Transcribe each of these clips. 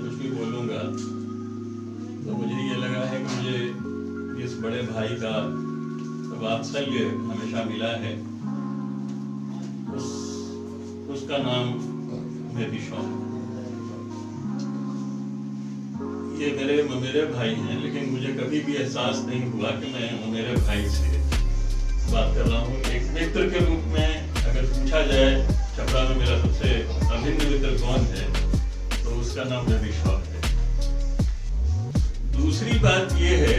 कुछ भी बोलूँगा तो मुझे ये लगा है कि मुझे इस बड़े भाई का वात्सल्य हमेशा मिला है। उसका नाम मेहदी शॉ। ये मेरे भाई हैं, लेकिन मुझे कभी भी एहसास नहीं हुआ कि मैं मेरे भाई से बात कर रहा हूँ। एक मित्र के रूप में अगर पूछा जाए छपरा में मेरा सबसे अभिन्न मित्र कौन है, तो उसका नाम मेहदी शॉ है। दूसरी बात ये है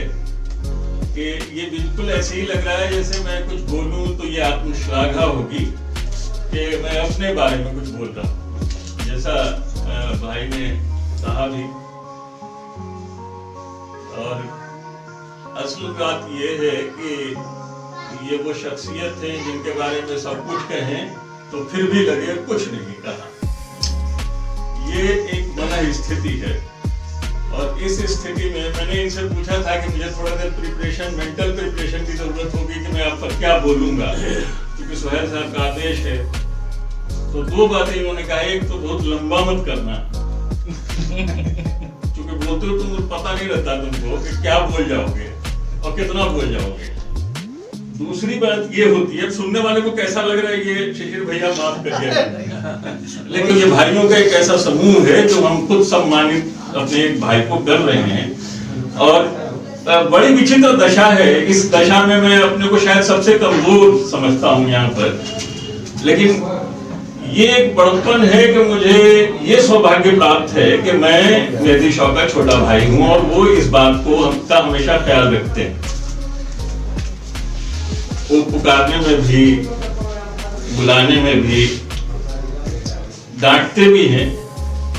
कि ये बिल्कुल ऐसे ही लग रहा है जैसे मैं कुछ बोलूं तो ये आत्मश्लाघा होगी कि मैं अपने बारे में कुछ बोल रहा हूँ, जैसा भाई ने कहा भी। और असल बात ये है कि ये वो शख्सियत है जिनके बारे में सब कुछ कहें तो फिर भी लगे कुछ नहीं कहा। ये एक मन स्थिति है, और इस स्थिति में मैंने इनसे पूछा था कि मुझे थोड़ा देर प्रिपरेशन, मेंटल प्रिपरेशन की जरूरत होगी कि मैं आप पर क्या बोलूंगा, क्योंकि सुहेल साहब का आदेश है। तो दो बातें इन्होंने कहा, एक तो बहुत लंबा मत करना क्योंकि बोलते हो तुम पता नहीं रहता तुमको कि क्या बोल जाओगे और कितना बोल जाओगे। दूसरी बात ये होती है, सुनने वाले को कैसा लग रहा है ये शिशिर भैया माफ करिए, लेकिन ये भाइयों का एक ऐसा समूह है जो हम खुद सम्मानित अपने एक भाई को कर रहे हैं। और बड़ी विचित्र दशा है, इस दशा में मैं अपने को शायद सबसे कमजोर समझता हूँ यहाँ पर। लेकिन ये एक बड़प्पन है कि मुझे ये सौभाग्य प्राप्त है कि मैं मेहदी शॉ का छोटा भाई हूँ, और वो इस बात को का हमेशा ख्याल रखते हैं। वो पुकारने में भी, बुलाने में भी, डांटते भी हैं,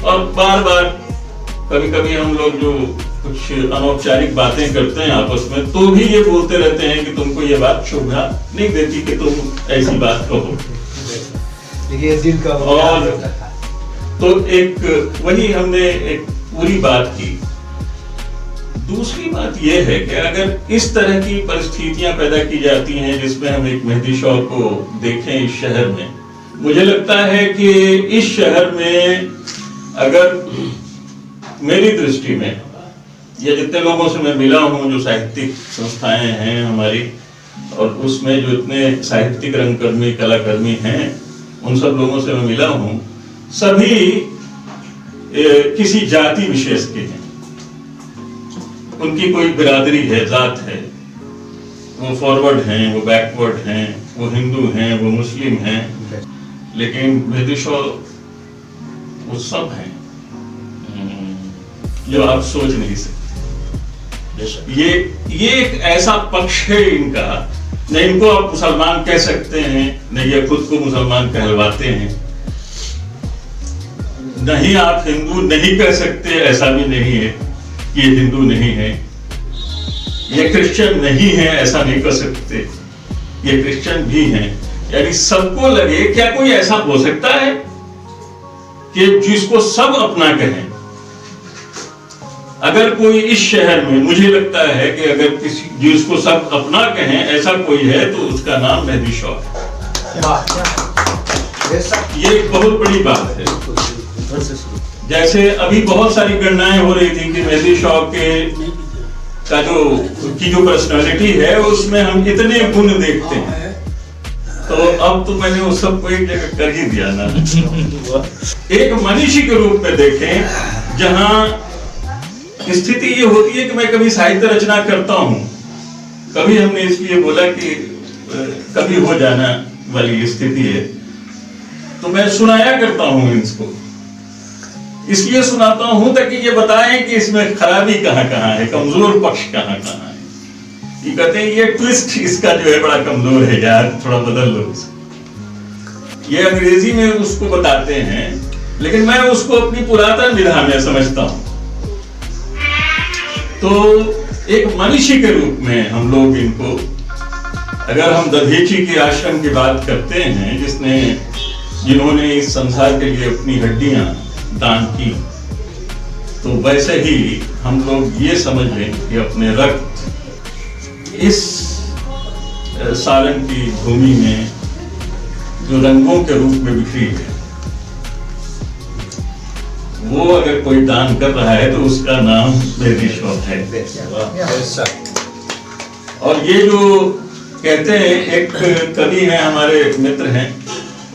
और बार बार कभी कभी हम लोग जो कुछ अनौपचारिक बातें करते हैं आपस में, तो भी ये बोलते रहते हैं कि तुमको ये बात शोभा नहीं देती कि तुम ऐसी बात कहो। ये दिल का और तो एक वही हमने एक पूरी बात की। दूसरी बात यह है कि अगर इस तरह की परिस्थितियां पैदा की जाती हैं जिसमें हम एक मेहदी शॉ को देखें इस शहर में, मुझे लगता है कि इस शहर में अगर मेरी दृष्टि में या जितने लोगों से मैं मिला हूं, जो साहित्यिक संस्थाएं हैं हमारी, और उसमें जो इतने साहित्यिक रंगकर्मी, कलाकर्मी हैं, उन सब लोगों से मैं मिला हूं, सभी किसी जाति विशेष के हैं। उनकी कोई बिरादरी है, जात है, वो फॉरवर्ड हैं, वो बैकवर्ड हैं, वो हिंदू हैं, वो मुस्लिम हैं, लेकिन मेहदी शॉ वो सब हैं जो आप सोच नहीं सकते। ये एक ऐसा पक्ष है इनका, न इनको आप मुसलमान कह सकते हैं, न ये खुद को मुसलमान कहलवाते हैं, नहीं आप हिंदू नहीं कह सकते, ऐसा भी नहीं है कि ये हिंदू नहीं है। ये क्रिश्चियन नहीं है, ऐसा नहीं कर सकते, ये क्रिश्चियन भी हैं। यानी सबको लगे, क्या कोई ऐसा हो सकता है कि जिसको सब अपना कहें? अगर कोई इस शहर में, मुझे लगता है कि अगर किसी जिसको सब अपना कहें ऐसा कोई है तो उसका नाम मेहदी शॉ है। ये एक बहुत बड़ी बात है। जैसे अभी बहुत सारी गणनाएं हो रही थी कि मेहदी शॉ का जो पर्सनालिटी है उसमें हम इतने गुण देखते हैं, तो अब तो मैंने उस सब को एक जगह कर ही दिया ना। एक मनीषी के रूप में देखें, जहां स्थिति ये होती है कि मैं कभी साहित्य रचना करता हूं, कभी हमने इसलिए बोला कि कभी हो जाना वाली स्थिति है, तो मैं सुनाया करता हूं इसको। इसलिए सुनाता हूं ताकि ये बताएं कि इसमें खराबी कहां कहां है, कमजोर पक्ष कहां कहां है। ये कहते हैं ये ट्विस्ट इसका जो है बड़ा कमजोर है यार, थोड़ा बदल लो इसको। ये अंग्रेजी में उसको बताते हैं, लेकिन मैं उसको अपनी पुरातन विधा में समझता हूं। तो एक मनीषी के रूप में हम लोग इनको, अगर हम दधीची के आश्रम की बात करते हैं, जिन्होंने इस संसार के लिए अपनी हड्डियां दान की, तो वैसे ही हम लोग ये समझ लें कि अपने रक्त इस सारंग की भूमि में जो रंगों के रूप में बिखरी है, वो अगर कोई दान कर रहा है तो उसका नाम मेहदी शॉप है। और ये जो कहते हैं, एक कवि हैं हमारे मित्र हैं,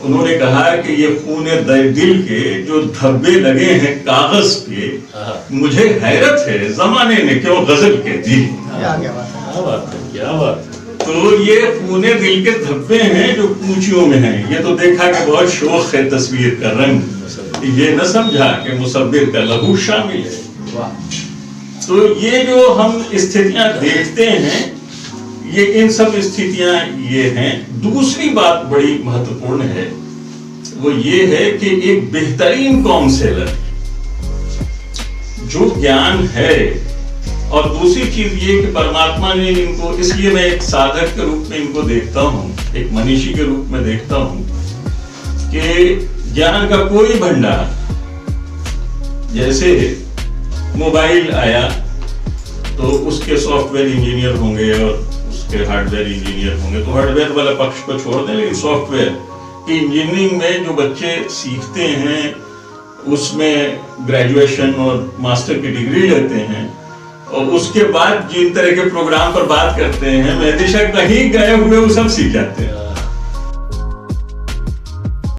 उन्होंने कहा कि ये खूने दिल के जो धब्बे लगे हैं कागज पे, मुझे हैरत है जमाने ने क्यों गजल के दी। क्या बात। तो ये खूने दिल के धब्बे हैं जो पूंछियों में हैं। ये तो देखा कि बहुत शौक है तस्वीर का रंग, ये न समझा कि मुसव्विर का लहू शामिल है। तो ये जो हम स्थितियां देखते हैं, ये इन सब स्थितियां ये हैं। दूसरी बात बड़ी महत्वपूर्ण है, वो ये है कि एक बेहतरीन काउंसलर जो ज्ञान है, और दूसरी चीज ये कि परमात्मा ने इनको, इसलिए मैं एक साधक के रूप में इनको देखता हूँ, एक मनीषी के रूप में देखता हूँ कि ज्ञान का कोई भंडार, जैसे मोबाइल आया तो उसके सॉफ्टवेयर इंजीनियर होंगे और उसके हार्डवेयर इंजीनियर होंगे, तो हार्डवेयर वाला पक्ष को छोड़ दें, लेकिन सॉफ्टवेयर की इंजीनियरिंग में जो बच्चे सीखते हैं उसमें ग्रेजुएशन और मास्टर की डिग्री लेते हैं, और उसके बाद जिन तरह के प्रोग्राम पर बात करते हैं, मेहदी शाह कहीं गए हुए वो सब सीख जाते हैं।